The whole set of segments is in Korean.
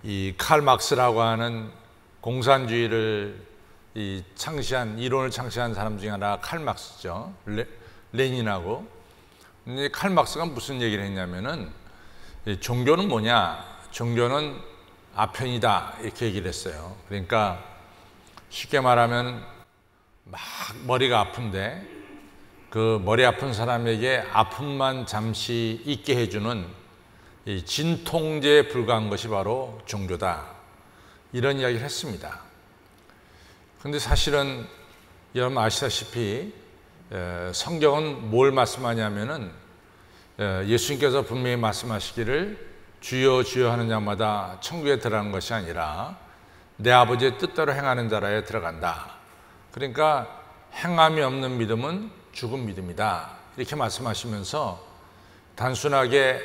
이 칼 막스라고 하는 공산주의를 이론을 창시한 사람 중에 하나가 칼 막스죠. 레닌하고. 근데 칼 막스가 무슨 얘기를 했냐면은 종교는 뭐냐? 종교는 아편이다 이렇게 얘기를 했어요. 그러니까 쉽게 말하면 막 머리가 아픈데 그 머리 아픈 사람에게 아픔만 잠시 잊게 해주는 이 진통제에 불과한 것이 바로 종교다, 이런 이야기를 했습니다. 그런데 사실은 여러분 아시다시피 성경은 뭘 말씀하냐면은 예수님께서 분명히 말씀하시기를 주여 주여 하는 자마다 천국에 들어가는 것이 아니라 내 아버지의 뜻대로 행하는 자라에 들어간다. 그러니까 행함이 없는 믿음은 죽은 믿음이다, 이렇게 말씀하시면서 단순하게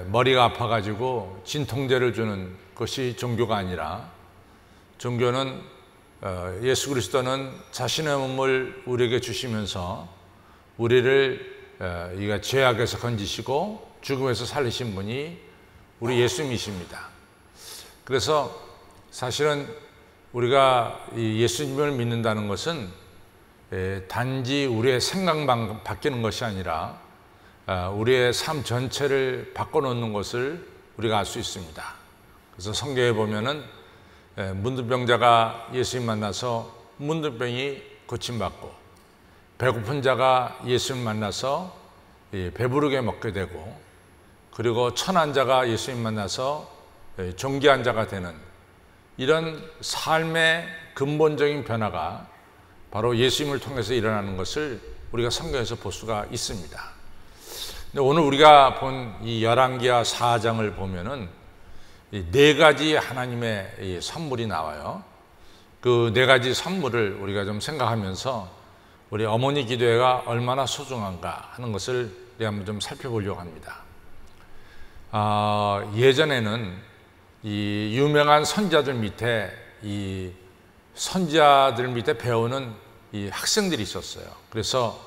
머리가 아파가지고 진통제를 주는 것이 종교가 아니라, 종교는 예수 그리스도는 자신의 몸을 우리에게 주시면서 우리를 이가 죄악에서 건지시고 죽음에서 살리신 분이 우리 예수님이십니다. 그래서 사실은 우리가 예수님을 믿는다는 것은 단지 우리의 생각만 바뀌는 것이 아니라 우리의 삶 전체를 바꿔놓는 것을 우리가 알 수 있습니다. 그래서 성경에 보면은 문둥병자가 예수님 만나서 문둥병이 고침받고, 배고픈 자가 예수님 만나서 배부르게 먹게 되고, 그리고 천한 자가 예수님 만나서 존귀한 자가 되는 이런 삶의 근본적인 변화가 바로 예수님을 통해서 일어나는 것을 우리가 성경에서 볼 수가 있습니다. 오늘 우리가 본 이 열왕기하 4장을 보면은 네 가지 하나님의 선물이 나와요. 그 네 가지 선물을 우리가 좀 생각하면서 우리 어머니 기도회가 얼마나 소중한가 하는 것을 한번 좀 살펴보려고 합니다. 예전에는 이 유명한 선지자들 밑에 선지자들 밑에 배우는 이 학생들이 있었어요. 그래서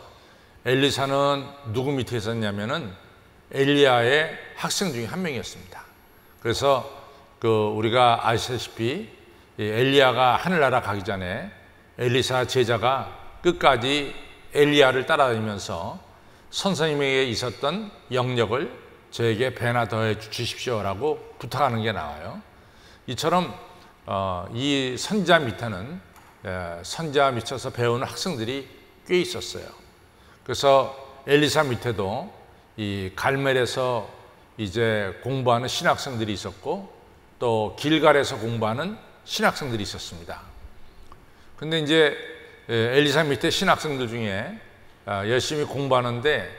엘리사는 누구 밑에 있었냐면은 엘리야의 학생 중에 한 명이었습니다. 그래서 우리가 아시다시피 엘리야가 하늘나라 가기 전에 엘리사 제자가 끝까지 엘리야를 따라다니면서 선생님에게 있었던 영역을 저에게 배나 더해 주십시오라고 부탁하는 게 나와요. 이처럼 이 선지자 밑에는 선지자 밑에서 배우는 학생들이 꽤 있었어요. 그래서 엘리사 밑에도 이 갈멜에서 이제 공부하는 신학생들이 있었고, 또 길갈에서 공부하는 신학생들이 있었습니다. 근데 이제 엘리사 밑에 신학생들 중에 열심히 공부하는데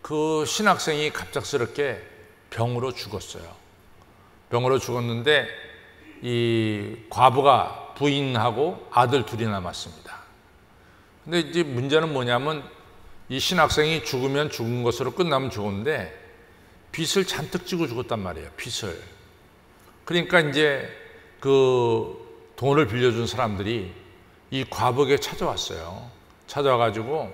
그 신학생이 갑작스럽게 병으로 죽었어요. 병으로 죽었는데 이 과부가 부인하고 아들 둘이 남았습니다. 근데 이제 문제는 뭐냐면 이 신학생이 죽으면 죽은 것으로 끝나면 좋은데 빚을 잔뜩 지고 죽었단 말이에요. 빚을. 그러니까 이제 그 돈을 빌려준 사람들이 이 과부에게 찾아왔어요. 찾아와가지고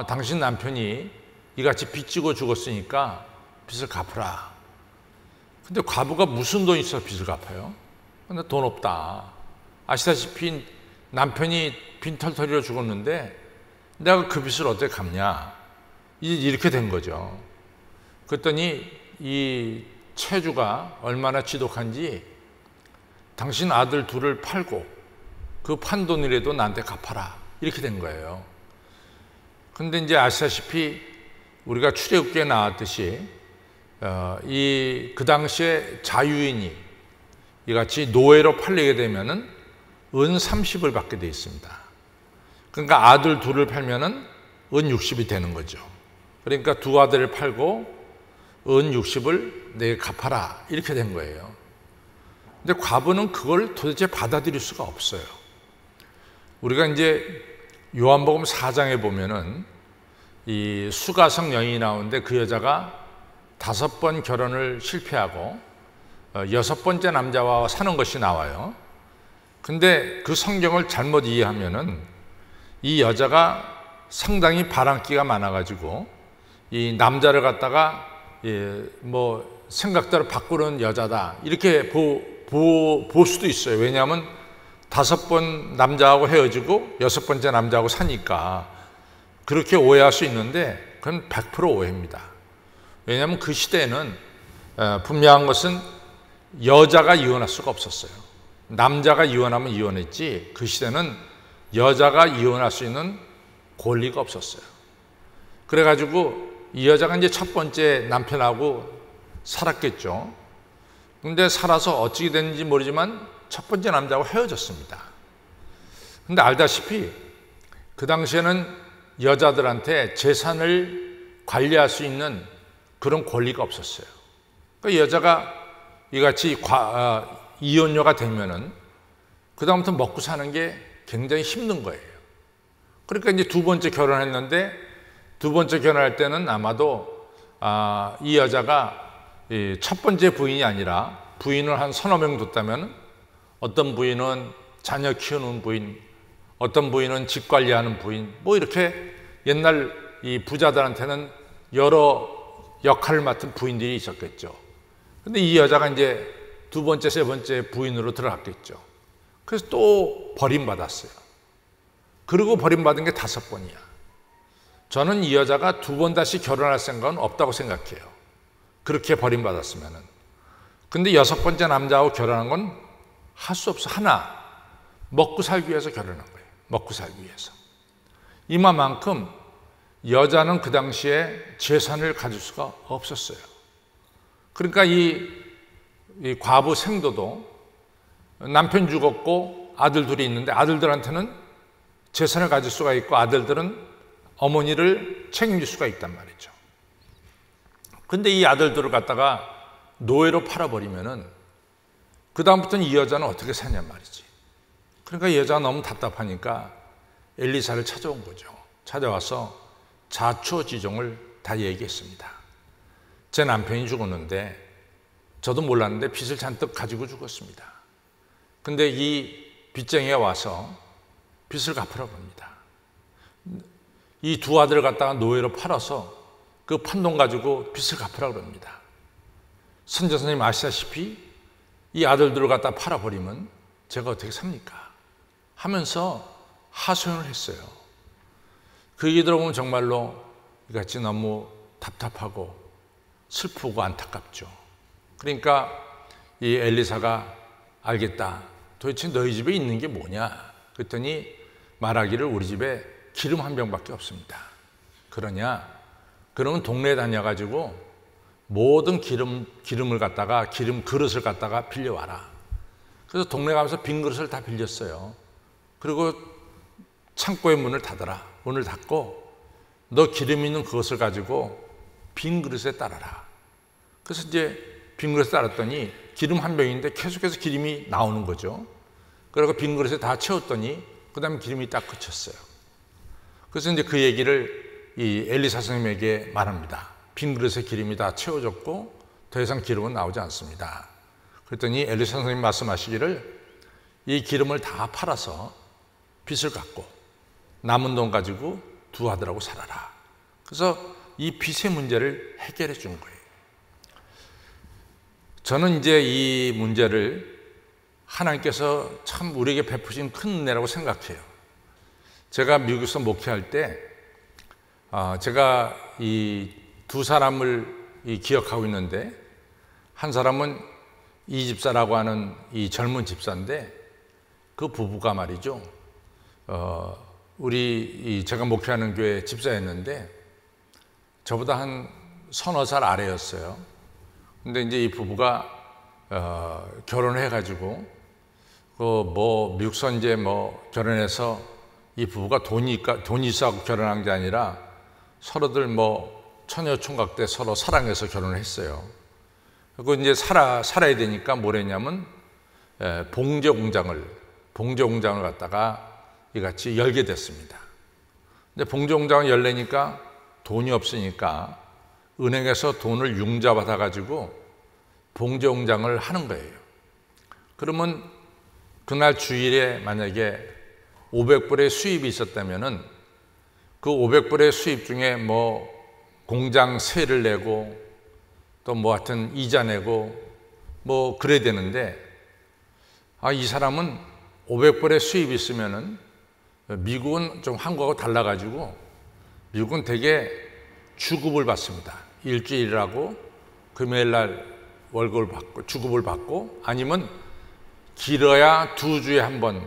당신 남편이 이같이 빚 지고 죽었으니까 빚을 갚으라. 근데 과부가 무슨 돈이 있어서 빚을 갚아요? 근데 돈 없다. 아시다시피 남편이 빈털터리로 죽었는데 내가 그 빚을 어떻게 갚냐, 이렇게 된 거죠. 그랬더니 이 채주가 얼마나 지독한지 당신 아들 둘을 팔고 그 판 돈이라도 나한테 갚아라, 이렇게 된 거예요. 근데 이제 아시다시피 우리가 출애굽기에 나왔듯이 그 당시에 자유인이 이같이 노예로 팔리게 되면은 은 30을 받게 돼 있습니다. 그러니까 아들 둘을 팔면은 은 60이 되는 거죠. 그러니까 두 아들을 팔고 은 60을 내가 갚아라, 이렇게 된 거예요. 근데 과부는 그걸 도대체 받아들일 수가 없어요. 우리가 이제 요한복음 4장에 보면은 이 수가성 여인이 나오는데 그 여자가 5번 결혼을 실패하고 6번째 남자와 사는 것이 나와요. 근데 그 성경을 잘못 이해하면은 이 여자가 상당히 바람기가 많아가지고 이 남자를 갖다가 생각대로 바꾸는 여자다 이렇게 볼 수도 있어요. 왜냐하면 5번 남자하고 헤어지고 6번째 남자하고 사니까 그렇게 오해할 수 있는데 그건 100% 오해입니다. 왜냐하면 그 시대에는 분명한 것은 여자가 이혼할 수가 없었어요. 남자가 이혼하면 이혼했지 그 시대는 여자가 이혼할 수 있는 권리가 없었어요. 그래가지고 이 여자가 이제 첫 번째 남편하고 살았겠죠. 근데 살아서 어찌 됐는지 모르지만 첫 번째 남자하고 헤어졌습니다. 근데 알다시피 그 당시에는 여자들한테 재산을 관리할 수 있는 그런 권리가 없었어요. 그러니까 여자가 이같이 이혼녀가 되면은 그다음부터 먹고 사는 게 굉장히 힘든 거예요. 그러니까 이제 두 번째 결혼했는데 두 번째 결혼할 때는 아마도 이 여자가 첫 번째 부인이 아니라 부인을 한 서너 명 뒀다면 어떤 부인은 자녀 키우는 부인, 어떤 부인은 집 관리하는 부인, 뭐 이렇게 옛날 이 부자들한테는 여러 역할을 맡은 부인들이 있었겠죠. 근데 이 여자가 이제 두 번째, 세 번째 부인으로 들어갔겠죠. 그래서 또 버림받았어요. 그리고 버림받은 게 5번이야. 저는 이 여자가 2번 다시 결혼할 생각은 없다고 생각해요. 그렇게 버림받았으면은. 근데 6번째 남자하고 결혼한 건 할 수 없어. 하나, 먹고 살기 위해서 결혼한 거예요. 먹고 살기 위해서. 이만큼 여자는 그 당시에 재산을 가질 수가 없었어요. 그러니까 이 과부 생도도 남편 죽었고 아들 둘이 있는데 아들들한테는 재산을 가질 수가 있고 아들들은 어머니를 책임질 수가 있단 말이죠. 근데 이 아들들을 갖다가 노예로 팔아버리면은 그 다음부터는 이 여자는 어떻게 사냔 말이지. 그러니까 이 여자가 너무 답답하니까 엘리사를 찾아온 거죠. 찾아와서 자초지종을 다 얘기했습니다. 제 남편이 죽었는데 저도 몰랐는데 빚을 잔뜩 가지고 죽었습니다. 근데 이 빚쟁이가 와서 빚을 갚으라고 합니다. 이 두 아들을 갖다가 노예로 팔아서 그 판돈 가지고 빚을 갚으라고 합니다. 선지자 선생님 아시다시피 이 아들들을 갖다 팔아버리면 제가 어떻게 삽니까? 하면서 하소연을 했어요. 그 얘기 들어보면 정말로 이같이 너무 답답하고 슬프고 안타깝죠. 그러니까 이 엘리사가 알겠다. 도대체 너희 집에 있는 게 뭐냐? 그랬더니 말하기를 우리 집에 기름 한 병밖에 없습니다. 그러냐? 그러면 동네에 다녀가지고 모든 기름을 갖다가 기름 그릇을 갖다가 빌려와라. 그래서 동네 가면서 빈 그릇을 다 빌렸어요. 그리고 창고의 문을 닫아라. 문을 닫고 너 기름 있는 그것을 가지고 빈 그릇에 따라라. 그래서 이제 빈 그릇에 따랐더니 기름 한 병인데 계속해서 기름이 나오는 거죠. 그리고 빈 그릇에 다 채웠더니 그 다음에 기름이 딱 그쳤어요. 그래서 이제 그 얘기를 이 엘리사 선생님에게 말합니다. 빈 그릇에 기름이 다 채워졌고 더 이상 기름은 나오지 않습니다. 그랬더니 엘리사 선생님 말씀하시기를 이 기름을 다 팔아서 빚을 갚고 남은 돈 가지고 두 아들하고 살아라. 그래서 이 빚의 문제를 해결해 준 거예요. 저는 이제 이 문제를 하나님께서 참 우리에게 베푸신 큰 은혜라고 생각해요. 제가 미국에서 목회할 때 제가 이 두 사람을 기억하고 있는데 한 사람은 이 집사라고 하는 이 젊은 집사인데 그 부부가 말이죠. 우리 제가 목회하는 교회 집사였는데 저보다 한 서너 살 아래였어요. 근데 이제 이 부부가 결혼을 해가지고 미국서 이제 결혼해서 이 부부가 돈이 있어서 결혼한 게 아니라 서로들 처녀 총각 때 서로 사랑해서 결혼을 했어요. 그리고 이제 살아야 되니까 뭘 했냐면 봉제 공장을 갖다가 이같이 열게 됐습니다. 근데 봉제 공장을 열려니까 돈이 없으니까 은행에서 돈을 융자 받아가지고 봉제 공장을 하는 거예요. 그러면 그날 주일에 만약에 500불의 수입이 있었다면은 그 500불의 수입 중에 공장 세를 내고 또 뭐 하여튼 이자 내고 뭐 그래야 되는데, 이 사람은 500불의 수입이 있으면은, 미국은 좀 한국하고 달라가지고 미국은 되게 주급을 받습니다. 일주일 일하고 금요일 날 월급을 받고 주급을 받고, 아니면 길어야 2주에 한 번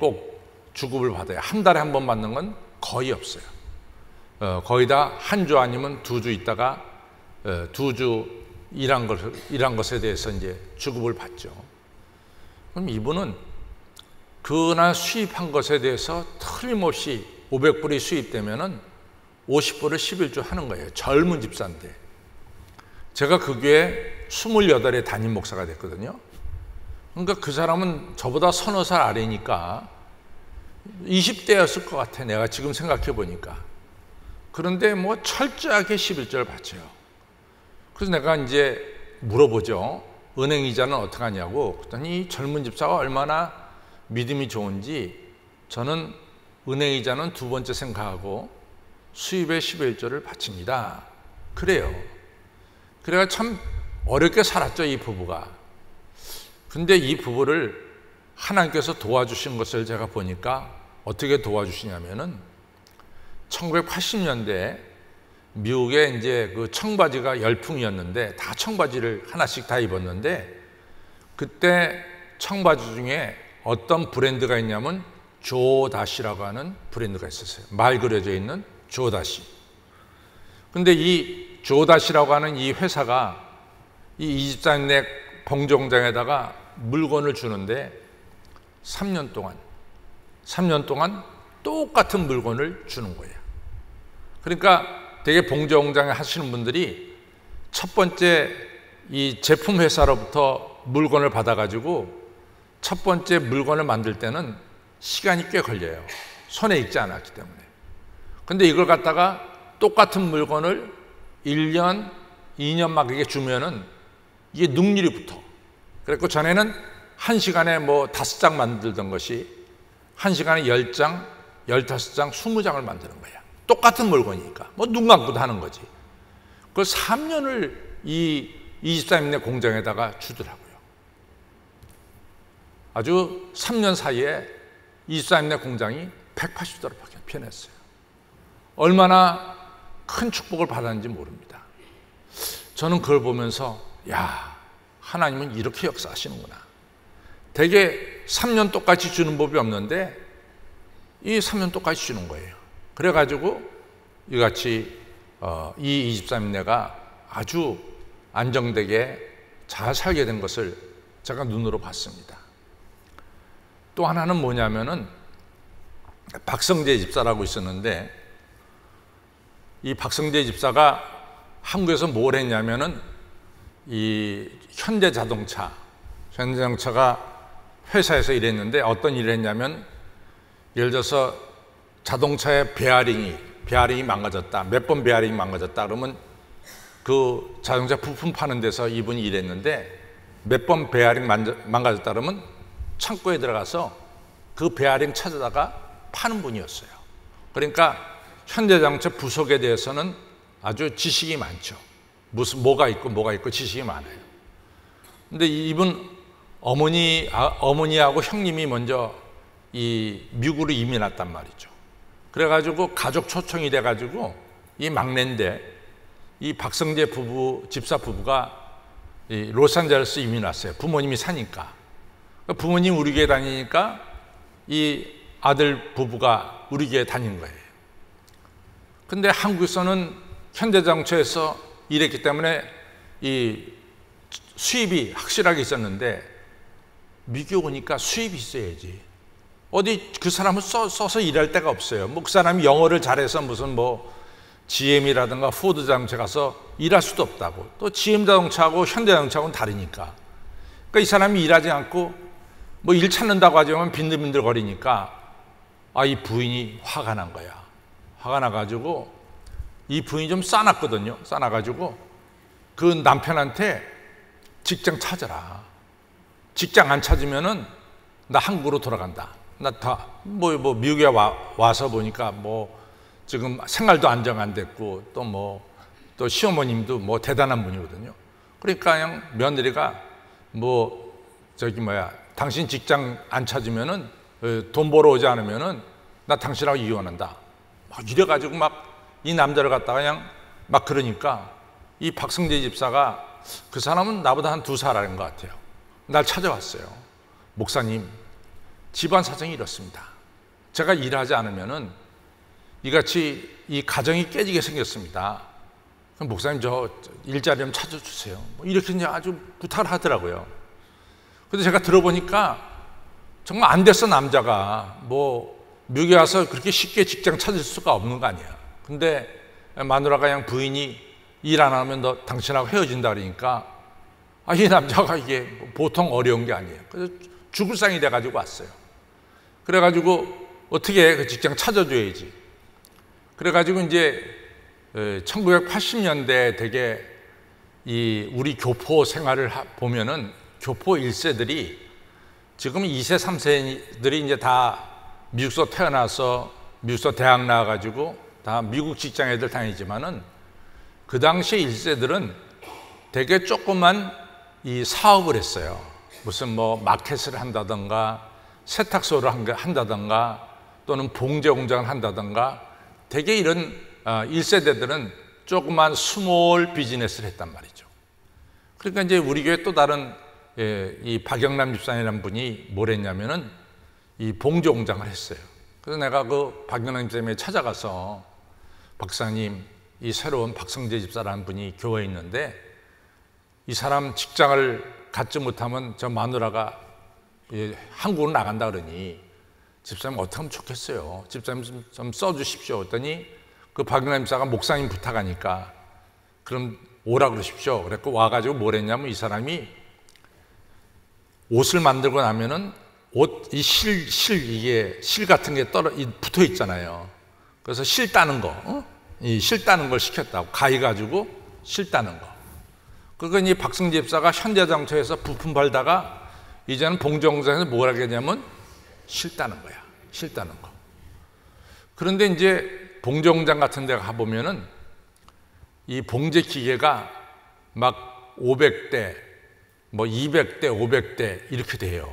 꼭 주급을 받아요. 한 달에 한 번 받는 건 거의 없어요. 거의 다 한 주 아니면 2주 있다가 2주 일한 것에 대해서 이제 주급을 받죠. 그럼 이분은 그날 수입한 것에 대해서 틀림없이 500불이 수입되면은 50불을 11주 하는 거예요. 젊은 집사인데. 제가 그 교회 28의 담임 목사가 됐거든요. 그러니까 그 사람은 저보다 서너 살 아래니까 20대였을 것 같아, 내가 지금 생각해 보니까. 그런데 뭐 철저하게 11절을 바쳐요. 그래서 내가 이제 물어보죠. 은행 이자는 어떻게 하냐고. 그랬더니 젊은 집사가 얼마나 믿음이 좋은지, 저는 은행 이자는 두 번째 생각하고 수입의 11조를 바칩니다. 그래요. 그래가 참 어렵게 살았죠, 이 부부가. 근데 이 부부를 하나님께서 도와주신 것을 제가 보니까 어떻게 도와주시냐면은, 1980년대에 미국에 이제 그 청바지가 열풍이었는데, 다 청바지를 하나씩 다 입었는데, 그때 청바지 중에 어떤 브랜드가 있냐면 조다시라고 하는 브랜드가 있었어요. 말 그려져 있는 조다시. 근데 이 조다시라고 하는 이 회사가 이 집사님네 봉종장에다가 물건을 주는데 3년 동안 똑같은 물건을 주는 거예요. 그러니까 되게 봉종장에 하시는 분들이 첫 번째 이 제품 회사로부터 물건을 받아가지고 첫 번째 물건을 만들 때는 시간이 꽤 걸려요. 손에 익지 않았기 때문에. 근데 이걸 갖다가 똑같은 물건을 1년, 2년 막 이렇게 주면은 이게 능률이 붙어. 그래서 전에는 1시간에 뭐 5장 만들던 것이 1시간에 10장, 15장, 20장을 만드는 거야. 똑같은 물건이니까. 뭐 눈 감고도 하는 거지. 그걸 3년을 이 24인내 공장에다가 주더라고요. 아주 3년 사이에 24인내 공장이 180도로밖에 변했어요. 얼마나 큰 축복을 받았는지 모릅니다. 저는 그걸 보면서, 야, 하나님은 이렇게 역사하시는구나. 되게 3년 똑같이 주는 법이 없는데 이 3년 똑같이 주는 거예요. 그래가지고 이같이 이 23인내가 아주 안정되게 잘 살게 된 것을 제가 눈으로 봤습니다. 또 하나는 뭐냐면은 박성재 집사라고 있었는데, 이 박성재 집사가 한국에서 뭘 했냐면은 이 현대자동차가 회사에서 일했는데, 어떤 일을 했냐면, 예를 들어서 자동차의 베어링이 망가졌다, 몇 번 베어링이 망가졌다 그러면 그 자동차 부품 파는 데서 이분이 일했는데, 몇 번 베어링 망가졌다 그러면 창고에 들어가서 그 베어링 찾아다가 파는 분이었어요. 그러니까 현대자동차 부속에 대해서는 아주 지식이 많죠. 뭐가 있고 지식이 많아요. 근데 이분 어머니하고 형님이 먼저 이 미국으로 이민 왔단 말이죠. 그래가지고 가족 초청이 돼가지고 이 막내인데, 이 박성재 집사 부부가 이 로스앤젤레스 이민 왔어요. 부모님이 사니까. 부모님 우리 교회 다니니까 이 아들 부부가 우리 교회 다닌 거예요. 근데 한국에서는 현대자동차에서 일했기 때문에 이 수입이 확실하게 있었는데, 미국 오니까 수입이 있어야지. 어디 그 사람을 써서 일할 데가 없어요. 뭐 그 사람이 영어를 잘해서 무슨 뭐 GM이라든가 포드 자동차 가서 일할 수도 없다고. 또 GM 자동차하고 현대자동차하고는 다르니까. 그러니까 이 사람이 일하지 않고 뭐 일 찾는다고 하지만 빈들빈들 거리니까, 이 부인이 화가 난 거야. 화가 나가지고 이 부인이 좀 싸놨거든요. 싸놔가지고 그 남편한테 직장 찾아라. 직장 안 찾으면은 나 한국으로 돌아간다. 나 다 뭐 미국에 와서 보니까 뭐 지금 생활도 안정 안 됐고 또 뭐 또 시어머님도 뭐 대단한 분이거든요. 그러니까 그냥 며느리가 당신 직장 안 찾으면은 돈 벌어오지 않으면은 나 당신하고 이혼한다. 막 이래가지고 막 이 남자를 갖다가 그냥 막 그러니까 이 박성재 집사가 그 사람은 나보다 한 2살 어린 것 같아요. 날 찾아왔어요. 목사님, 집안 사정이 이렇습니다. 제가 일하지 않으면은 이같이 이 가정이 깨지게 생겼습니다. 그럼 목사님 저 일자리 좀 찾아주세요. 이렇게 이제 아주 부탁을 하더라고요. 근데 제가 들어보니까 정말 안 됐어. 남자가 미국에 와서 그렇게 쉽게 직장 찾을 수가 없는 거 아니야. 근데 마누라가 그냥 부인이 일 안 하면 너 당신하고 헤어진다 그러니까 이 남자가 이게 보통 어려운 게 아니에요. 그래서 죽을 상이 돼가지고 왔어요. 그래가지고 어떻게 그 직장 찾아줘야지. 그래가지고 이제 1980년대 되게 우리 교포 생활을 보면은 교포 1세들이 지금 2세, 3세들이 이제 다 미국서 태어나서 미국서 대학 나와가지고 다 미국 직장 애들 다니지만은 그 당시에 1세들은 되게 조그만 이 사업을 했어요. 무슨 마켓을 한다던가 세탁소를 한다던가 또는 봉제 공장을 한다던가 되게 이런 1세대들은 조그만 스몰 비즈니스를 했단 말이죠. 그러니까 이제 우리 교회 또 다른 이 박영남 집사님이라는 분이 뭘 했냐면은 이 봉제 공장을 했어요. 그래서 내가 그 박영남 집사님에 찾아가서 박사님, 이 새로운 박성재 집사라는 분이 교회에 있는데 이 사람 직장을 갖지 못하면 저 마누라가 한국으로 나간다 그러니 집사님 어떻게 하면 좋겠어요. 집사님 좀 써주십시오. 그랬더니 그 박영남 집사가 목사님 부탁하니까 그럼 오라 그러십시오. 그랬고 와가지고 뭘 했냐면 이 사람이 옷을 만들고 나면은 이 실 같은 게 붙어 있잖아요. 그래서 실 따는 거, 이 실 따는 걸 시켰다고. 가위 가지고 실 따는 거. 그건 이 박성재 집사가 현대장터에서 부품 팔다가 이제는 봉제공장에서 뭘 하겠냐면 실 따는 거야. 실 따는 거. 그런데 이제 봉제공장 같은 데 가보면은 이 봉제 기계가 막 500대, 200대, 500대 이렇게 돼요.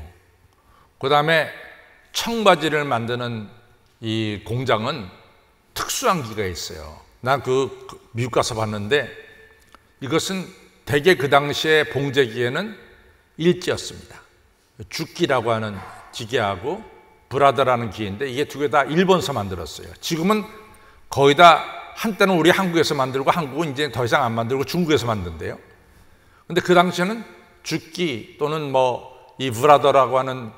그 다음에 청바지를 만드는 이 공장은 특수한 기계가 있어요. 난 미국 가서 봤는데 이것은 대개 그 당시에 봉제 기계는 일제였습니다. 죽기라고 하는 기계하고 브라더라는 기계인데 이게 두 개 다 일본에서 만들었어요. 지금은 거의 다 한때는 우리 한국에서 만들고 한국은 이제 더 이상 안 만들고 중국에서 만든대요. 근데 그 당시에는 죽기 또는 이 브라더라고 하는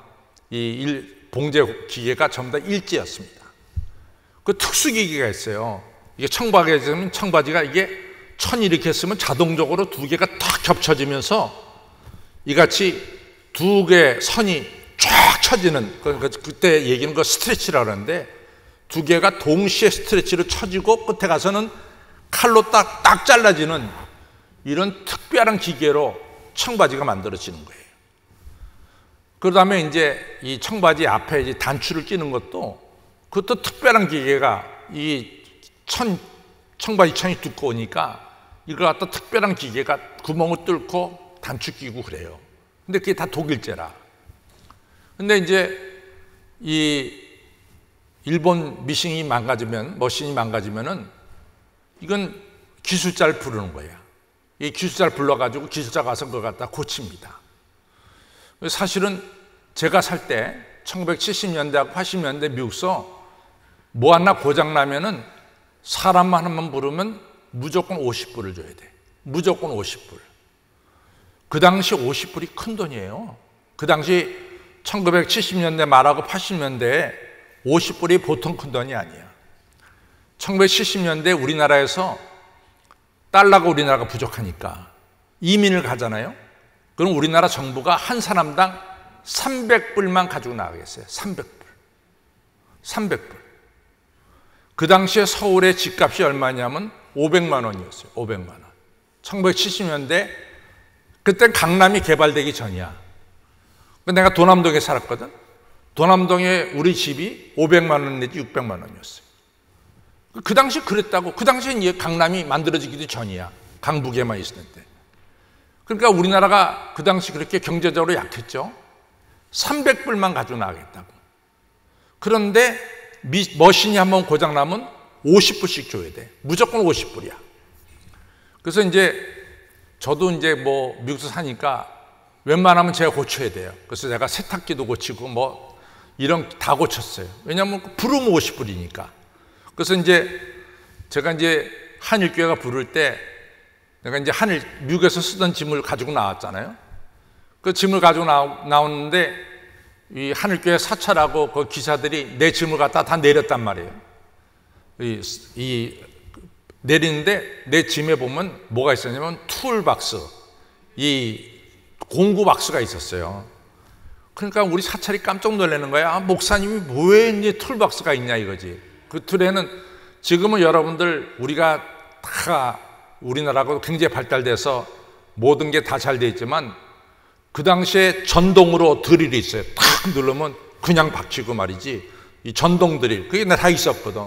이 봉제 기계가 전부 다 일제였습니다. 그 특수기계가 있어요. 이게 청바지가 이게 천 이렇게 했으면 자동적으로 두 개가 탁 겹쳐지면서 이같이 두 개 선이 쫙 쳐지는, 그때 얘기는 스트레치라고 하는데 두 개가 동시에 스트레치로 쳐지고 끝에 가서는 칼로 딱 잘라지는 이런 특별한 기계로 청바지가 만들어지는 거예요. 그 다음에 이제 이 청바지 앞에 이제 단추를 끼는 그것도 특별한 기계가 청바지 천이 두꺼우니까 이걸 갖다 특별한 기계가 구멍을 뚫고 단추 끼고 그래요. 근데 그게 다 독일제라. 근데 이제 이 일본 머신이 망가지면은 이건 기술자를 부르는 거예요. 이 기술자를 불러가지고 기술자가 가서 그걸 갖다 고칩니다. 사실은 제가 살 때 1970년대하고 80년대 미국서 뭐 하나 고장나면은 사람 하나만 부르면 무조건 50불을 줘야 돼. 무조건 50불. 그 당시 50불이 큰 돈이에요. 그 당시 1970년대 말하고 80년대에 50불이 보통 큰 돈이 아니야. 1970년대 우리나라에서 달러가 우리나라가 부족하니까 이민을 가잖아요. 그럼 우리나라 정부가 한 사람당 300불만 가지고 나가겠어요. 300불. 그 당시에 서울의 집값이 얼마냐면 500만 원이었어요. 500만 원. 1970년대 그때 강남이 개발되기 전이야. 내가 도남동에 살았거든. 도남동에 우리 집이 500만 원 내지 600만 원이었어요. 그 당시 그랬다고. 그 당시엔 이 강남이 만들어지기도 전이야. 강북에만 있었는데. 그러니까 우리나라가 그 당시 그렇게 경제적으로 약했죠. 300불만 가지고 나가겠다고. 그런데 머신이 한번 고장나면 50불씩 줘야 돼. 무조건 50불이야. 그래서 이제 저도 이제 뭐 미국에서 사니까 웬만하면 제가 고쳐야 돼요. 그래서 제가 세탁기도 고치고 뭐 이런 다 고쳤어요. 왜냐하면 부르면 50불이니까. 그래서 이제 제가 이제 한일교회가 부를 때 내가 이제 미국에서 쓰던 짐을 가지고 나왔잖아요. 그 짐을 가지고 나오는데 이 하늘교회 사찰하고 그 기사들이 내 짐을 갖다 다 내렸단 말이에요. 내리는데 내 짐에 보면 뭐가 있었냐면 툴박스, 이 공구 박스가 있었어요. 그러니까 우리 사찰이 깜짝 놀라는 거야. 목사님이 왜 이제 툴박스가 있냐 이거지. 그 툴에는 지금은 여러분들 우리가 다 우리나라가 굉장히 발달돼서 모든 게 다 잘 돼 있지만 그 당시에 전동으로 드릴이 있어요. 탁 누르면 그냥 박히고 말이지. 이 전동 드릴 그게 다 있었거든.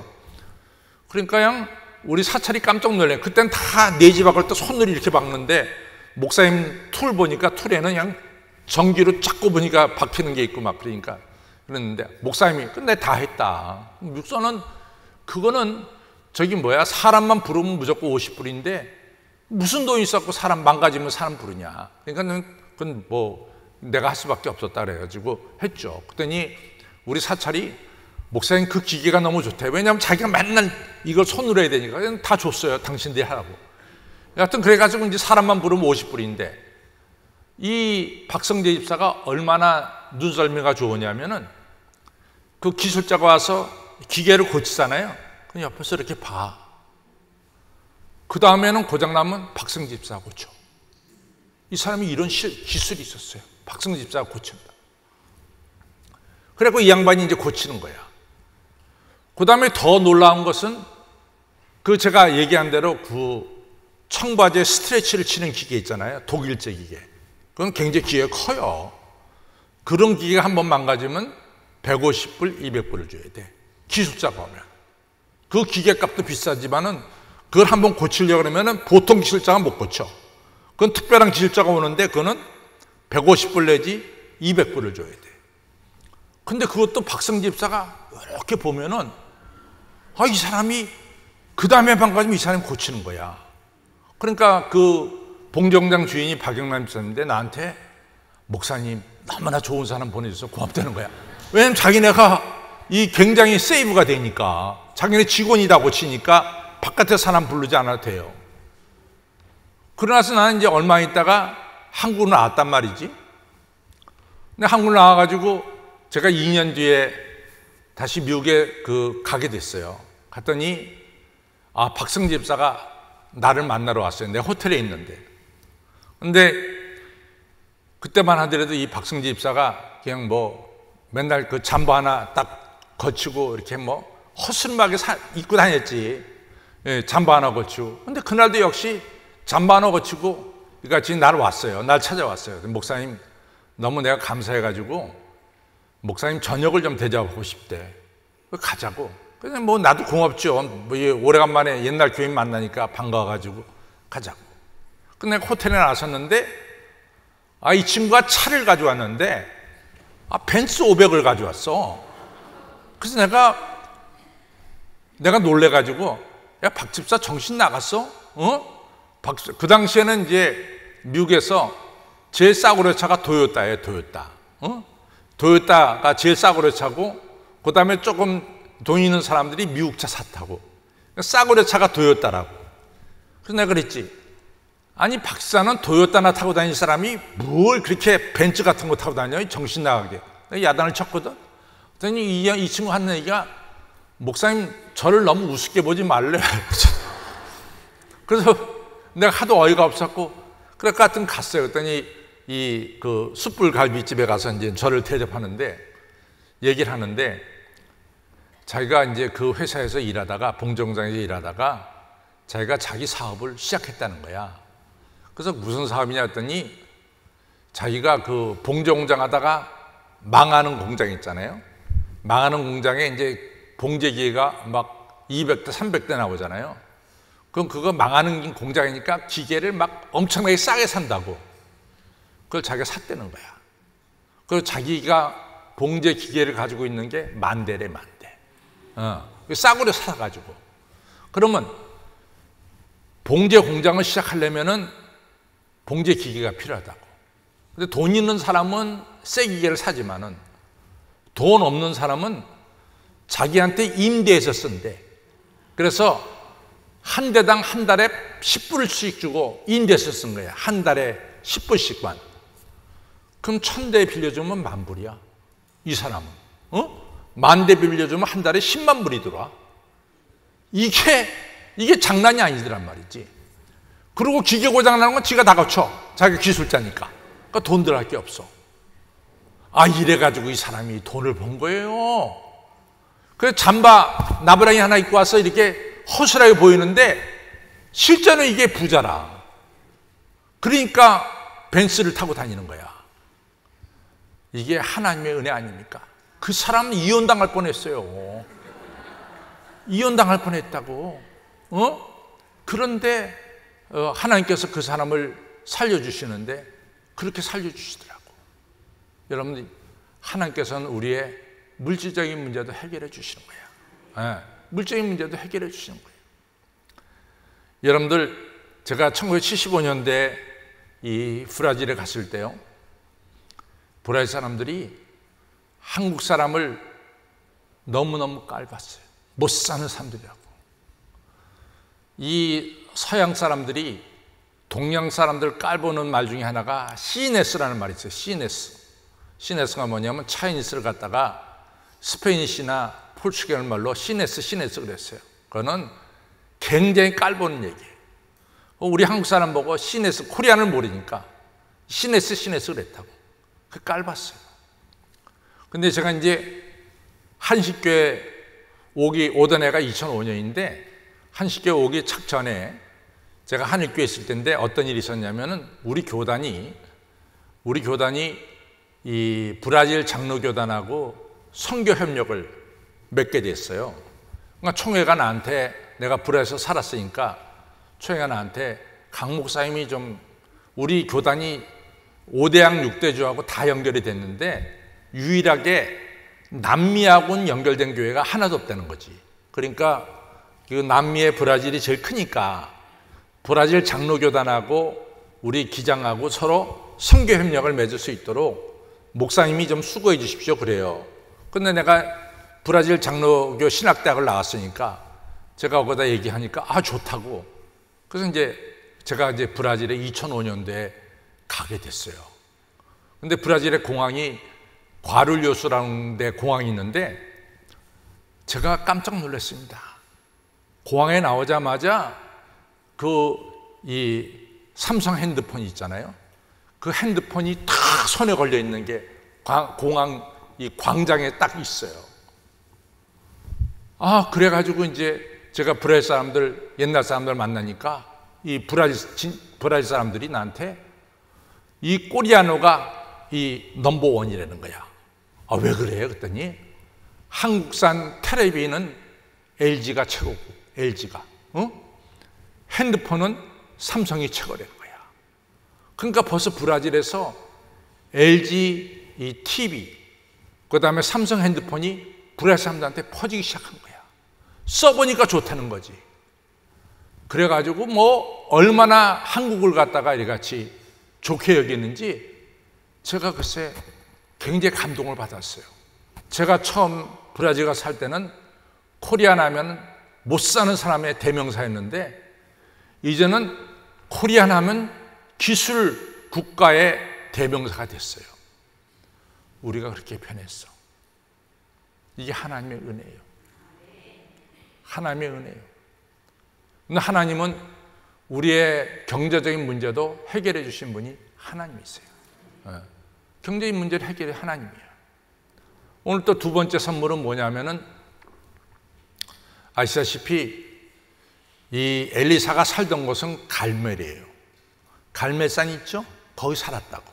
그러니까 그냥 우리 사찰이 깜짝 놀래요. 그때는 다 내지 박을 때 손으로 이렇게 박는데 목사님 툴 보니까 툴에는 그냥 전기로 쫙 꼽으니까 박히는 게 있고 막 그러니까 그랬는데 목사님이 근데 다 했다. 육선은 그거는 저기 뭐야 사람만 부르면 무조건 50불인데 무슨 돈이 있었고 사람 망가지면 사람 부르냐. 그러니까 그건 뭐 내가 할 수밖에 없었다 그래가지고 했죠. 그랬더니 우리 사찰이 목사님 그 기계가 너무 좋대. 왜냐하면 자기가 맨날 이걸 손으로 해야 되니까 그냥 다 줬어요. 당신들이 하라고. 여하튼 그래가지고 이제 사람만 부르면 50불인데 이 박성재 집사가 얼마나 눈썰미가 좋으냐면은 그 기술자가 와서 기계를 고치잖아요. 그 옆에서 이렇게 봐. 그 다음에는 고장나면 박성재 집사가 고쳐. 이 사람이 이런 기술이 있었어요. 박성재 집사가 고친다. 그래서 이 양반이 이제 고치는 거야. 그 다음에 더 놀라운 것은 그 제가 얘기한 대로 그 청바지에 스트레치를 치는 기계 있잖아요. 독일제 기계. 그건 굉장히 기계가 커요. 그런 기계가 한번 망가지면 150불, 200불을 줘야 돼. 기술자가 오면. 그 기계값도 비싸지만은 그걸 한번 고치려고 그러면은 보통 기술자가 못 고쳐. 그건 특별한 기술자가 오는데 그거는 150불 내지 200불을 줘야 돼. 근데 그것도 박성재 집사가 이렇게 보면은 이 사람이 그 다음에 망가지면 이 사람이 고치는 거야. 그러니까 그 봉정장 주인이 박영남 집사님인데 나한테 목사님 너무나 좋은 사람 보내줘서 고맙다는 거야. 왜냐면 자기네가 이 굉장히 세이브가 되니까 자기네 직원이다 고치니까 바깥에 사람 부르지 않아도 돼요. 그러나서 나는 이제 얼마 있다가 한국으로 나왔단 말이지. 근데 한국으로 나와가지고 제가 2년 뒤에 다시 미국에 가게 됐어요. 갔더니 박성재 집사가 나를 만나러 왔어요. 내 호텔에 있는데. 근데 그때만 하더라도 이 박성재 집사가 그냥 뭐 맨날 그 잠바 하나 딱 거치고 이렇게 뭐 허술하게 입고 다녔지. 예, 잠바 하나 거치고. 근데 그날도 역시 잠바 하나 거치고 같이 나를 왔어요. 날 찾아왔어요. 목사님 너무 내가 감사해가지고 목사님 저녁을 좀 대접하고 싶대. 가자고. 그래서 뭐 나도 고맙죠. 뭐 오래간만에 옛날 교인 만나니까 반가워가지고 가자고. 근데 호텔에 나섰는데 이 친구가 차를 가져왔는데 벤츠 500을 가져왔어. 그래서 내가 놀래가지고 야, 박 집사 정신 나갔어? 그 당시에는 이제 미국에서 제일 싸구려 차가 도요타예요. 도요타. 도요타가 제일 싸구려 차고 그 다음에 조금 돈 있는 사람들이 미국 차 사타고 싸구려 차가 도요타라고. 그래서 내가 그랬지. 아니 박사는 도요타나 타고 다니는 사람이 뭘 그렇게 벤츠 같은 거 타고 다녀? 정신 나가게. 내가 야단을 쳤거든. 그랬더니 이 친구 하는 얘기가 목사님 저를 너무 우습게 보지 말래. 그래서 내가 하도 어이가 없었고 그래서 하여튼 갔어요. 그랬더니 그 숯불 갈비집에 가서 이제 저를 대접하는데 얘기를 하는데 자기가 이제 그 회사에서 일하다가 봉정장에서 일하다가 자기가 자기 사업을 시작했다는 거야. 그래서 무슨 사업이냐 했더니 자기가 그 봉정장 하다가 망하는 공장 있잖아요. 망하는 공장에 이제 봉제기계가 막 막 200대, 300대 나오잖아요. 그럼 그거 망하는 공장이니까 기계를 막 엄청나게 싸게 산다고. 그걸 자기가 샀다는 거야. 그리고 자기가 봉제 기계를 가지고 있는 게 10,000대래, 10,000대. 싸구려 사가지고. 그러면 봉제 공장을 시작하려면은 봉제 기계가 필요하다고. 근데 돈 있는 사람은 새 기계를 사지만은 돈 없는 사람은 자기한테 임대해서 쓴대. 그래서 한 대당 한 달에 10불씩 주고 임대해서 쓴 거야. 한 달에 10불씩만. 그럼 1,000대 빌려주면 10,000불이야. 이 사람은. 10,000대 빌려주면 한 달에 10만 불이 들어와. 이게 장난이 아니더란 말이지. 그리고 기계 고장 나는 건 지가 다 고쳐. 자기가 기술자니까. 그러니까 돈 들어갈 게 없어. 이래가지고 이 사람이 돈을 번 거예요. 그래서 잠바 나부랑이 하나 입고 와서 이렇게 허술하게 보이는데 실제는 이게 부자라. 그러니까 벤츠를 타고 다니는 거야. 이게 하나님의 은혜 아닙니까? 그 사람은 이혼당할 뻔했어요. 이혼당할 뻔했다고. 그런데 하나님께서 그 사람을 살려주시는데 그렇게 살려주시더라고. 여러분, 하나님께서는 우리의 물질적인 문제도 해결해 주시는 거야. 물질적인 문제도 해결해 주시는 거예요. 여러분들, 제가 1975년대에 이 브라질에 갔을 때요, 브라질 사람들이 한국 사람을 너무너무 깔봤어요. 못 사는 사람들이라고. 이 서양 사람들이 동양 사람들 깔보는 말 중에 하나가 시네스라는 말이 있어요. 시네스가 뭐냐면 차이니스를 갖다가 스페인시나 포르투갈 말로 시네스 그랬어요. 그거는 굉장히 깔보는 얘기예요. 우리 한국 사람 보고 시네스, 코리안을 모르니까 시네스 그랬다고. 그 깔봤어요. 근데 제가 이제 한식교회 오던 해가 2005년인데 한식교회 오기 착전에 제가 한일교회 있을 때인데 어떤 일이 있었냐면은 우리 교단이 이 브라질 장로교단하고 선교 협력을 맺게 됐어요. 그러니까 총회가 나한테, 내가 브라질에서 살았으니까 총회가 나한테 강 목사님이 좀 우리 교단이 5대양 6대주하고 다 연결이 됐는데 유일하게 남미하고는 연결된 교회가 하나도 없다는 거지. 그러니까 그 남미의 브라질이 제일 크니까 브라질 장로교단하고 우리 기장하고 서로 선교 협력을 맺을 수 있도록 목사님이 좀 수고해 주십시오 그래요. 근데 내가 브라질 장로교 신학대학을 나왔으니까 제가 거기다 얘기하니까 좋다고. 그래서 제가 브라질에 2005년도에 가게 됐어요. 근데 브라질의 공항이 과룰요스라는 데 공항이 있는데 제가 깜짝 놀랐습니다. 공항에 나오자마자 이 삼성 핸드폰이 있잖아요. 그 핸드폰이 탁 손에 걸려 있는 게 공항 이 광장에 딱 있어요. 그래가지고 제가 브라질 사람들, 옛날 사람들 만나니까 이 브라질 사람들이 나한테 이 코리아노가 이 넘버원이라는 거야. 왜 그래요? 그랬더니 한국산 텔레비는 LG가 최고고, LG가. 핸드폰은 삼성이 최고라는 거야. 그러니까 벌써 브라질에서 LG 이 TV, 그 다음에 삼성 핸드폰이 브라질 사람들한테 퍼지기 시작한 거야. 써보니까 좋다는 거지. 그래가지고 얼마나 한국을 갖다가 이같이 좋게 여기는지 제가 글쎄 굉장히 감동을 받았어요. 제가 처음 브라질 가서 살 때는 코리안 하면 못 사는 사람의 대명사였는데 이제는 코리안 하면 기술 국가의 대명사가 됐어요. 우리가 그렇게 변했어. 이게 하나님의 은혜예요. 하나님의 은혜예요. 근데 하나님은 우리의 경제적인 문제도 해결해 주신 분이 하나님이세요. 경제적인 문제를 해결해 하나님이에요. 오늘 또 두 번째 선물은 뭐냐면은 아시다시피 이 엘리사가 살던 곳은 갈멜이에요. 갈멜산 있죠? 거기 살았다고.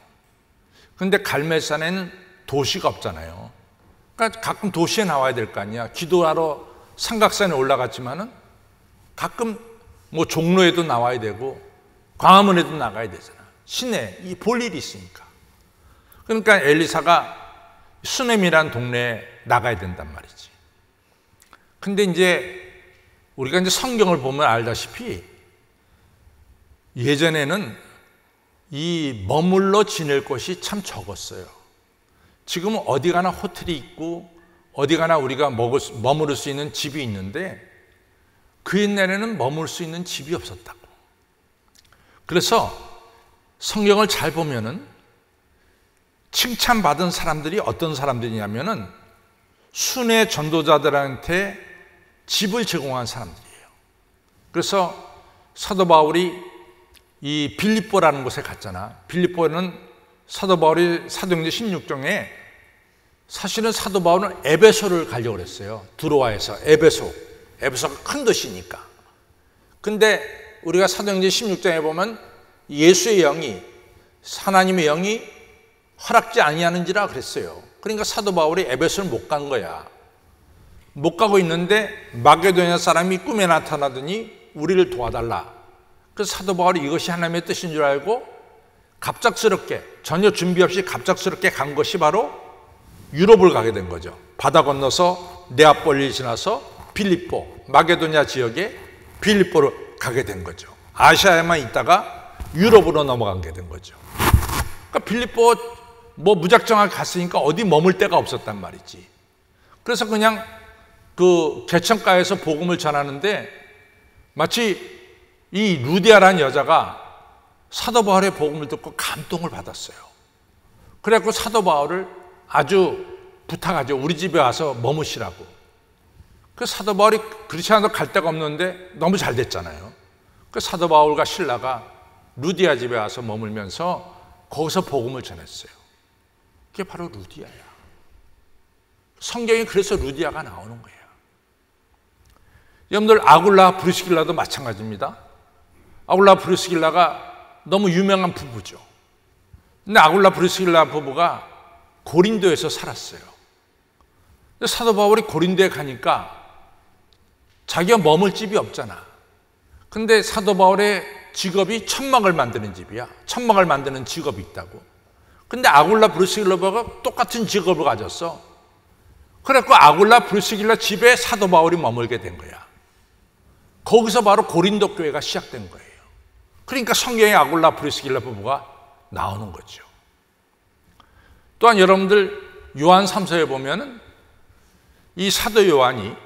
그런데 갈멜산에는 도시가 없잖아요. 그러니까 가끔 도시에 나와야 될 거 아니야. 기도하러 삼각산에 올라갔지만은 가끔 뭐 종로에도 나와야 되고 광화문에도 나가야 되잖아. 시내 이 볼 일이 있으니까. 그러니까 엘리사가 수넴이란 동네에 나가야 된단 말이지. 근데 이제 우리가 이제 성경을 보면 알다시피 예전에는 이 머물러 지낼 곳이 참 적었어요. 지금은 어디 가나 호텔이 있고 어디 가나 우리가 머무를 수 있는 집이 있는데 그 옛날에는 머물 수 있는 집이 없었다고. 그래서 성경을 잘 보면은 칭찬받은 사람들이 어떤 사람들이냐면은 순회 전도자들한테 집을 제공한 사람들이에요. 그래서 사도 바울이 이 빌립보라는 곳에 갔잖아. 빌립보는 사도 바울이 사도행전 16장에 사실은 사도 바울은 에베소를 가려고 그랬어요. 두로아에서 에베소가 큰 도시니까. 근데 우리가 사도행전 16장에 보면 예수의 영이 하나님의 영이 허락지 아니하는지라 그랬어요. 그러니까 사도 바울이 에베소를 못 간 거야. 못 가고 있는데 마게도냐 사람이 꿈에 나타나더니 우리를 도와달라. 그래서 사도 바울이 이것이 하나님의 뜻인 줄 알고 갑작스럽게 전혀 준비 없이 갑작스럽게 간 것이 바로 유럽을 가게 된 거죠. 바다 건너서 네아폴리 지나서 빌립보, 마게도냐 지역에 빌립보를 가게 된 거죠. 아시아에만 있다가 유럽으로 넘어가게 된 거죠. 그러니까 빌립보 뭐 무작정하게 갔으니까 어디 머물 데가 없었단 말이지. 그래서 그냥 그 개천가에서 복음을 전하는데 마치 이 루디아라는 여자가 사도 바울의 복음을 듣고 감동을 받았어요. 그래갖고 사도 바울을 아주 부탁하죠. 우리 집에 와서 머무시라고. 그 사도 바울이 그렇지 않아도 갈 데가 없는데 너무 잘 됐잖아요. 그 사도 바울과 신라가 루디아 집에 와서 머물면서 거기서 복음을 전했어요. 그게 바로 루디아야. 성경에 그래서 루디아가 나오는 거예요. 여러분들 아굴라 브리스길라도 마찬가지입니다. 아굴라 브리스길라가 너무 유명한 부부죠. 근데 아굴라 브리스길라 부부가 고린도에서 살았어요. 근데 사도 바울이 고린도에 가니까 자기가 머물 집이 없잖아. 근데 사도 바울의 직업이 천막을 만드는 집이야. 천막을 만드는 직업이 있다고. 근데 아굴라 브리스길라가 똑같은 직업을 가졌어. 그래서 아굴라 브리스길라 집에 사도 바울이 머물게 된 거야. 거기서 바로 고린도 교회가 시작된 거예요. 그러니까 성경에 아굴라 브리스길라 부부가 나오는 거죠. 또한 여러분들 요한 3서에 보면은 이 사도 요한이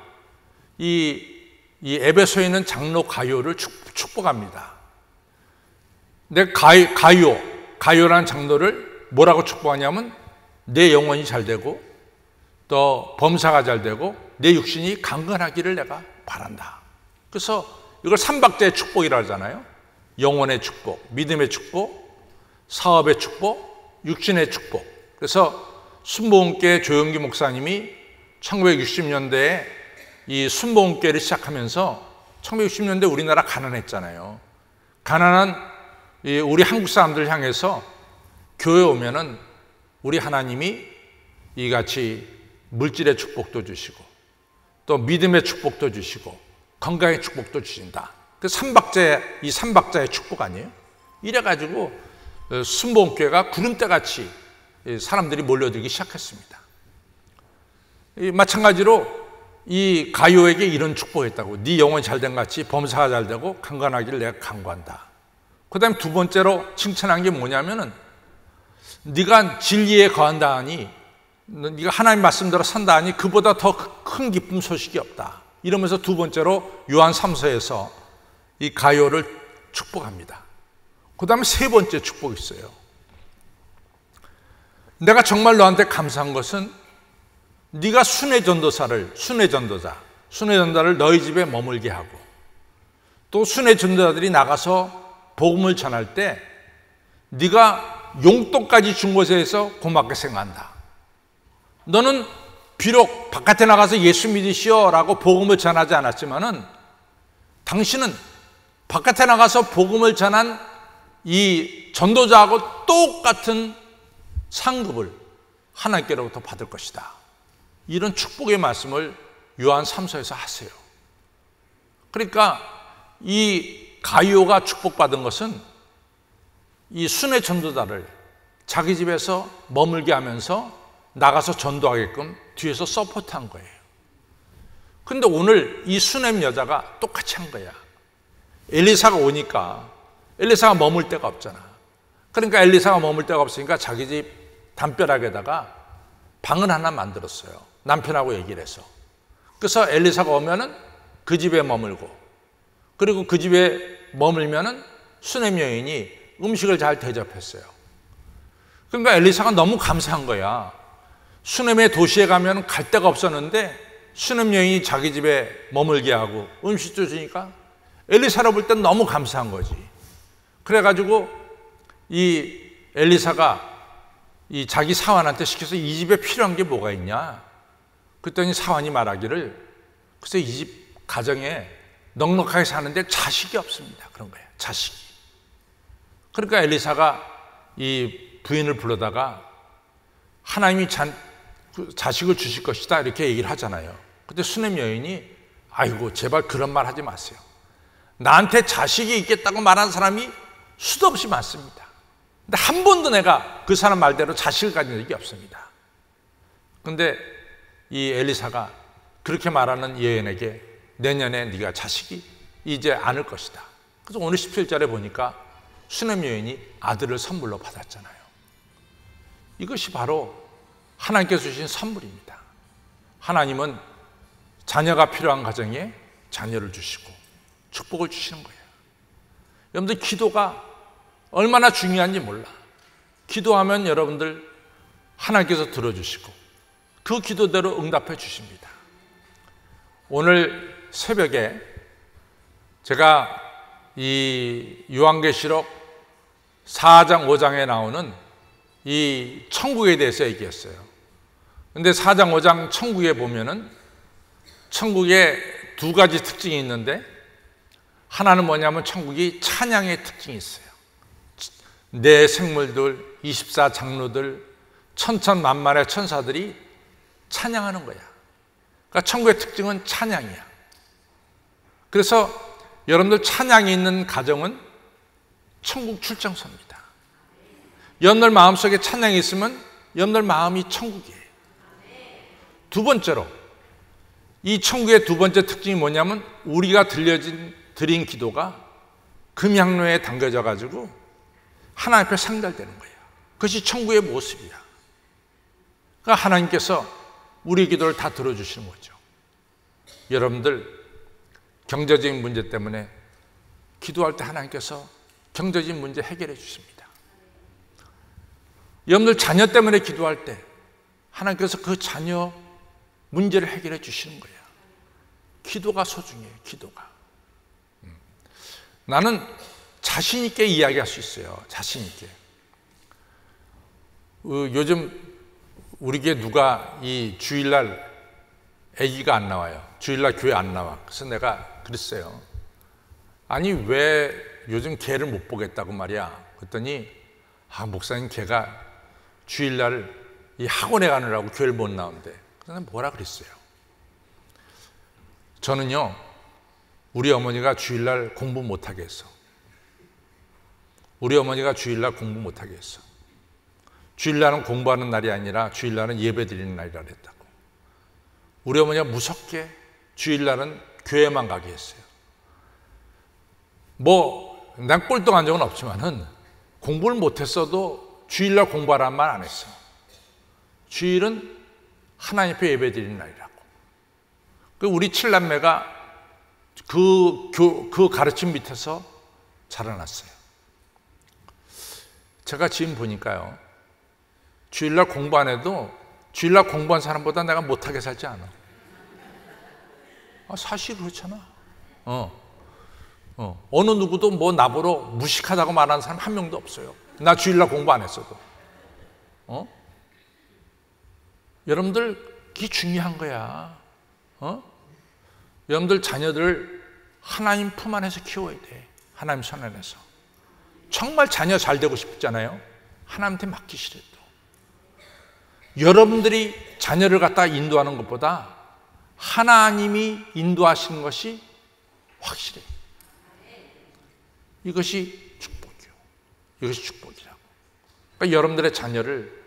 이 에베소에 있는 장로 가요를 축복합니다. 근데 가요라는 장로를 뭐라고 축복하냐면 내 영혼이 잘 되고 또 범사가 잘 되고 내 육신이 강건하기를 내가 바란다. 그래서 이걸 삼박자의 축복이라고 하잖아요. 영혼의 축복, 믿음의 축복, 사업의 축복, 육신의 축복. 그래서 순복음교회 조영기 목사님이 1960년대에 이 순복음교회를 시작하면서 1960년대 우리나라 가난했잖아요. 가난한 우리 한국 사람들 향해서 교회 오면은 우리 하나님이 이같이 물질의 축복도 주시고 또 믿음의 축복도 주시고 건강의 축복도 주신다. 그 이 삼박자의 축복 아니에요? 이래가지고 순복음교회가 구름대같이 사람들이 몰려들기 시작했습니다. 마찬가지로 이 가요에게 이런 축복했다고. 네 영혼이 잘된 같이 범사가 잘 되고 강건하기를 내가 간구한다. 그 다음에 두 번째로 칭찬한 게 뭐냐면은 네가 진리에 거한다 하니 네가 하나님 말씀대로 산다 하니 그보다 더 큰 기쁨 소식이 없다. 이러면서 두 번째로 요한 3서에서 이 가요를 축복합니다. 그 다음에 세 번째 축복이 있어요. 내가 정말 너한테 감사한 것은 네가 순회 전도자를 너희 집에 머물게 하고 또 순회 전도자들이 나가서 복음을 전할 때 네가 용돈까지 준 것에서 고맙게 생각한다. 너는 비록 바깥에 나가서 예수 믿으시오 라고 복음을 전하지 않았지만은 당신은 바깥에 나가서 복음을 전한 이 전도자하고 똑같은 상급을 하나님께로부터 받을 것이다. 이런 축복의 말씀을 요한 3서에서 하세요. 그러니까 이 가이오가 축복받은 것은 이 순회 전도자를 자기 집에서 머물게 하면서 나가서 전도하게끔 뒤에서 서포트한 거예요. 근데 오늘 이 수넴 여자가 똑같이 한 거야. 엘리사가 오니까 엘리사가 머물 데가 없잖아. 그러니까 엘리사가 머물 데가 없으니까 자기 집 담벼락에다가 방을 하나 만들었어요. 남편하고 얘기를 해서. 그래서 엘리사가 오면은 그 집에 머물고, 그리고 그 집에 머물면은 수넴 여인이 음식을 잘 대접했어요. 그러니까 엘리사가 너무 감사한 거야. 수넴의 도시에 가면 갈 데가 없었는데 수넴 여인이 자기 집에 머물게 하고 음식도 주니까 엘리사로 볼 땐 너무 감사한 거지. 그래가지고 이 엘리사가 이 자기 사환한테 시켜서 이 집에 필요한 게 뭐가 있냐? 그랬더니 사환이 말하기를 글쎄 이 집 가정에 넉넉하게 사는데 자식이 없습니다. 그런 거예요. 자식이. 그러니까 엘리사가 이 부인을 불러다가 하나님이 자식을 주실 것이다 이렇게 얘기를 하잖아요. 근데 수넴 여인이 아이고 제발 그런 말 하지 마세요. 나한테 자식이 있겠다고 말하는 사람이 수도 없이 많습니다. 근데 한 번도 내가 그 사람 말대로 자식을 가진 적이 없습니다. 근데 이 엘리사가 그렇게 말하는 여인에게 내년에 네가 자식이 이제 않을 것이다. 그래서 오늘 17절에 보니까 수넴 여인이 아들을 선물로 받았잖아요. 이것이 바로 하나님께서 주신 선물입니다. 하나님은 자녀가 필요한 가정에 자녀를 주시고 축복을 주시는 거예요. 여러분들 기도가 얼마나 중요한지 몰라. 기도하면 여러분들 하나님께서 들어주시고 그 기도대로 응답해 주십니다. 오늘 새벽에 제가 이 요한계시록 4장 5장에 나오는 이 천국에 대해서 얘기했어요. 근데 4장 5장 천국에 보면은 천국에 두 가지 특징이 있는데 하나는 뭐냐면 천국이 찬양의 특징이 있어요. 네 생물들, 24장로들, 천천만만의 천사들이 찬양하는 거야. 그러니까 천국의 특징은 찬양이야. 그래서 여러분들 찬양이 있는 가정은 천국 출정소입니다. 여러분들 마음속에 찬양이 있으면 여러분들 마음이 천국이에요. 두 번째로 이 천국의 두 번째 특징이 뭐냐면 우리가 드린 기도가 금향로에 담겨져 가지고 하나님 앞에 상달되는 거예요. 그것이 천국의 모습이야. 그러니까 하나님께서 우리 기도를 다 들어주시는 거죠. 여러분들 경제적인 문제 때문에 기도할 때 하나님께서 경제적인 문제 해결해 주십니다. 여러분들 자녀 때문에 기도할 때 하나님께서 그 자녀 문제를 해결해 주시는 거예요. 기도가 소중해요. 기도가. 나는 자신 있게 이야기할 수 있어요. 자신 있게. 요즘 우리 교회 누가 이 주일날 아기가 안 나와요. 주일날 교회 안 나와. 그래서 내가 그랬어요. 아니 왜 요즘 걔를 못 보겠다고 말이야. 그랬더니 목사님 걔가 주일날 이 학원에 가느라고 교회를 못 나온대. 그래서 뭐라 그랬어요. 저는요 우리 어머니가 주일날 공부 못하게 했어. 우리 어머니가 주일날 공부 못하게 했어. 주일날은 공부하는 날이 아니라 주일날은 예배 드리는 날이라 그랬다고. 우리 어머니가 무섭게 주일날은 교회만 가게 했어요. 난 꼴등한 적은 없지만은 공부를 못했어도 주일날 공부하라는 말 안 했어. 주일은 하나님 앞에 예배 드리는 날이라고. 우리 칠남매가 그 가르침 밑에서 자라났어요. 제가 지금 보니까요, 주일날 공부 안 해도 주일날 공부한 사람보다 내가 못하게 살지 않아. 사실 그렇잖아. 어느 누구도 나보러 무식하다고 말하는 사람 한 명도 없어요. 나 주일날 공부 안 했어도. 여러분들 그게 중요한 거야. 여러분들 자녀들을 하나님 품 안에서 키워야 돼. 하나님 손 안에서. 정말 자녀 잘 되고 싶잖아요. 하나님한테 맡기시래도. 여러분들이 자녀를 갖다 인도하는 것보다 하나님이 인도하시는 것이 확실해. 이것이 축복이요. 이것이 축복이라고. 그러니까 여러분들의 자녀를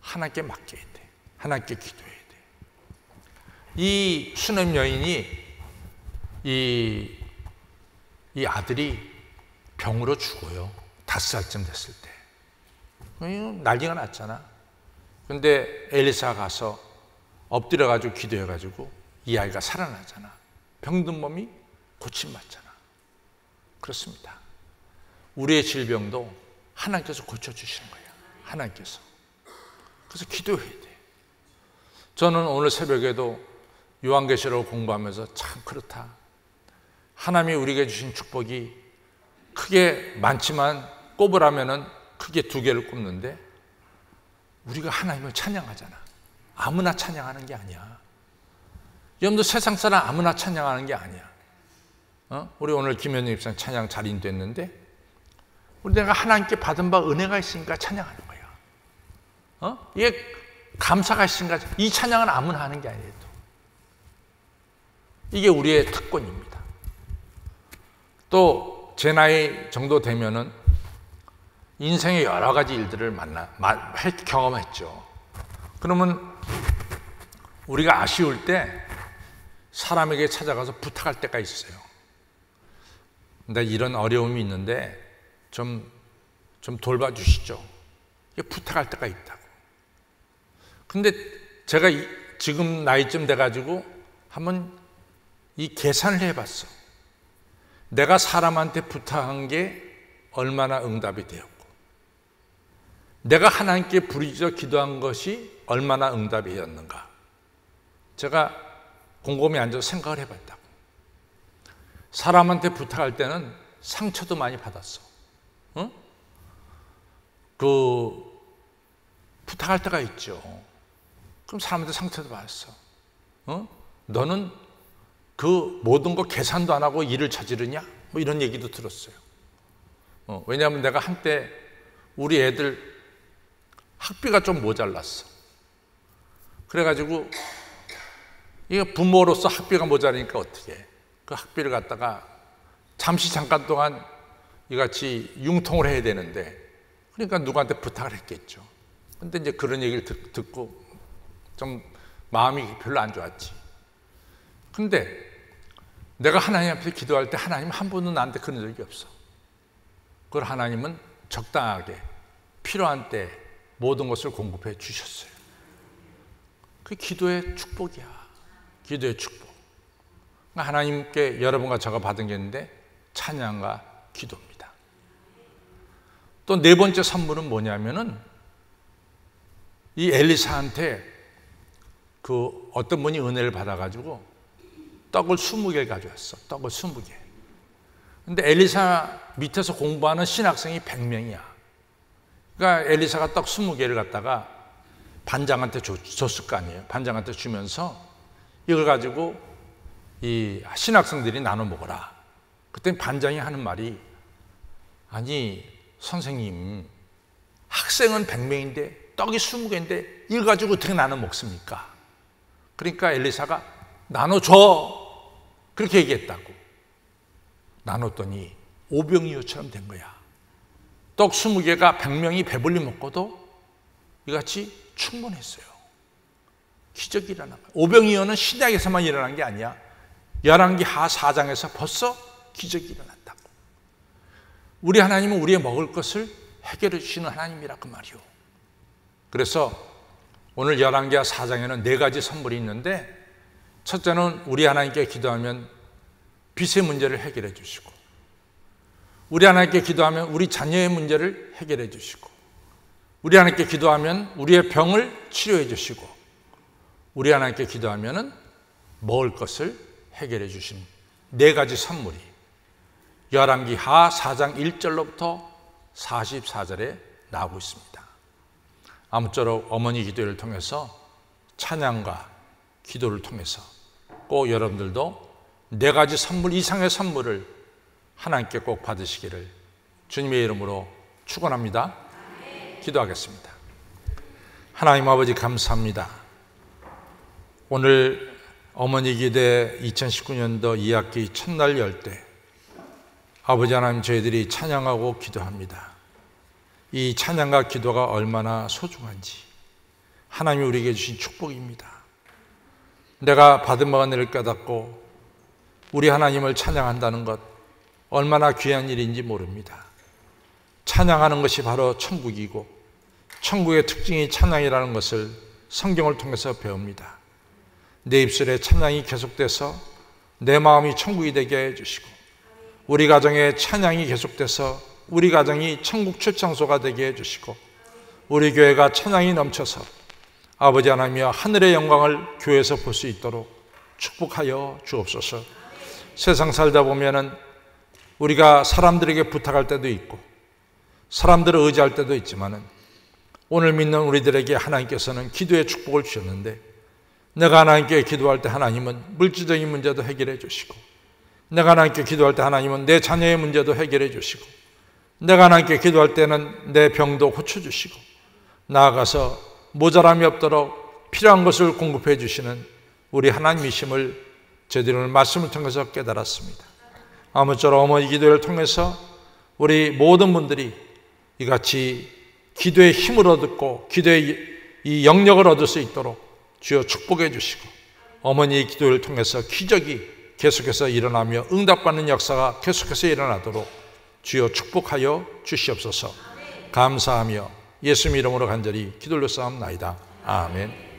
하나님께 맡겨야 돼. 하나님께 기도해야 돼. 이 수넴 여인이 이 아들이 병으로 죽어요. 5살쯤 됐을 때. 난리가 났잖아. 근데 엘리사가 가서 엎드려가지고 기도해가지고 이 아이가 살아나잖아. 병든 몸이 고침받잖아. 그렇습니다. 우리의 질병도 하나님께서 고쳐주시는 거야. 하나님께서. 그래서 기도해야 돼. 저는 오늘 새벽에도 요한계시록을 공부하면서 참 그렇다. 하나님이 우리에게 주신 축복이 크게 많지만 꼽으라면은 크게 2개를 꼽는데 우리가 하나님을 찬양하잖아. 아무나 찬양하는 게 아니야. 여러분들 세상 사람 아무나 찬양하는 게 아니야. 우리 오늘 김현영 입사님 찬양 잘 인도했는데 우리 내가 하나님께 받은 바 은혜가 있으니까 찬양하는 거야. 이게 감사가 있으니까 이 찬양은 아무나 하는 게 아니에요. 이게 우리의 특권입니다. 또 제 나이 정도 되면은 인생의 여러 가지 일들을 경험했죠. 그러면 우리가 아쉬울 때 사람에게 찾아가서 부탁할 때가 있어요. 근데 이런 어려움이 있는데 좀 돌봐주시죠. 부탁할 때가 있다고. 근데 제가 지금 나이쯤 돼가지고 한번 이 계산을 해봤어. 내가 사람한테 부탁한 게 얼마나 응답이 되었고 내가 하나님께 부르짖어 기도한 것이 얼마나 응답이 되었는가. 제가 곰곰이 앉아서 생각을 해봤다고. 사람한테 부탁할 때는 상처도 많이 받았어. 부탁할 때가 있죠. 그럼 사람한테 상처도 받았어. 너는 그 모든 거 계산도 안 하고 일을 저지르냐? 뭐 이런 얘기도 들었어요. 왜냐하면 내가 한때 우리 애들 학비가 좀 모자랐어. 그래가지고 이게 부모로서 학비가 모자라니까 어떻게 해? 그 학비를 갖다가 잠깐 동안 이같이 융통을 해야 되는데 그러니까 누구한테 부탁을 했겠죠. 근데 이제 그런 얘기를 듣고 좀 마음이 별로 안 좋았지. 근데 내가 하나님 앞에 기도할 때 하나님 한 번도 나한테 그런 적이 없어. 그걸 하나님은 적당하게 필요한 때 모든 것을 공급해 주셨어요. 그게 기도의 축복이야. 기도의 축복. 하나님께 여러분과 제가 받은 게 있는데 찬양과 기도입니다. 또 4번째 선물은 뭐냐면은 이 엘리사한테 그 어떤 분이 은혜를 받아가지고 떡을 20개를 가져왔어. 떡을 20개. 근데 엘리사 밑에서 공부하는 신학생이 100명이야. 그러니까 엘리사가 떡 20개를 갖다가 반장한테 줬을 거 아니에요. 반장한테 주면서 이걸 가지고 이 신학생들이 나눠 먹어라. 그때 반장이 하는 말이 아니 선생님 학생은 100명인데 떡이 20개인데 이걸 가지고 어떻게 나눠 먹습니까? 그러니까 엘리사가 나눠줘. 그렇게 얘기했다고. 나눴더니 오병이어처럼 된 거야. 떡 20개가 100명이 배불리 먹고도 이같이 충분했어요. 기적이 일어난 거야. 오병이어는 신약에서만 일어난 게 아니야. 열왕기하 4장에서 벌써 기적이 일어났다고. 우리 하나님은 우리의 먹을 것을 해결해 주시는 하나님이라고 말이요. 그래서 오늘 열왕기하 4장에는 4가지 선물이 있는데 첫째는 우리 하나님께 기도하면 빚의 문제를 해결해 주시고 우리 하나님께 기도하면 우리 자녀의 문제를 해결해 주시고 우리 하나님께 기도하면 우리의 병을 치료해 주시고 우리 하나님께 기도하면 먹을 것을 해결해 주신 4가지 선물이 열왕기하 4장 1절로부터 44절에 나오고 있습니다. 아무쪼록 어머니 기도를 통해서 찬양과 기도를 통해서 꼭 여러분들도 4가지 선물 이상의 선물을 하나님께 꼭 받으시기를 주님의 이름으로 축원합니다. 기도하겠습니다. 하나님 아버지 감사합니다. 오늘 어머니 기대 2019년도 2학기 첫날 열 때 아버지 하나님, 저희들이 찬양하고 기도합니다. 이 찬양과 기도가 얼마나 소중한지, 하나님이 우리에게 주신 축복입니다. 내가 받은 바가 내를 깨닫고 우리 하나님을 찬양한다는 것 얼마나 귀한 일인지 모릅니다. 찬양하는 것이 바로 천국이고, 천국의 특징이 찬양이라는 것을 성경을 통해서 배웁니다. 내 입술에 찬양이 계속돼서 내 마음이 천국이 되게 해주시고, 우리 가정에 찬양이 계속돼서 우리 가정이 천국 출장소가 되게 해주시고, 우리 교회가 찬양이 넘쳐서 아버지 하나님이여 하늘의 영광을 교회에서 볼 수 있도록 축복하여 주옵소서. 세상 살다 보면은 우리가 사람들에게 부탁할 때도 있고 사람들을 의지할 때도 있지만은, 오늘 믿는 우리들에게 하나님께서는 기도의 축복을 주셨는데, 내가 하나님께 기도할 때 하나님은 물질적인 문제도 해결해 주시고, 내가 하나님께 기도할 때 하나님은 내 자녀의 문제도 해결해 주시고, 내가 하나님께 기도할 때는 내 병도 고쳐주시고, 나아가서 모자람이 없도록 필요한 것을 공급해 주시는 우리 하나님이심을 저희들은 오늘 말씀을 통해서 깨달았습니다. 아무쪼록 어머니 기도를 통해서 우리 모든 분들이 이같이 기도의 힘을 얻고 기도의 이 영역을 얻을 수 있도록 주여 축복해 주시고, 어머니의 기도를 통해서 기적이 계속해서 일어나며 응답받는 역사가 계속해서 일어나도록 주여 축복하여 주시옵소서. 감사하며 예수님 이름으로 간절히 기도를 쌓옵나이다. 아멘.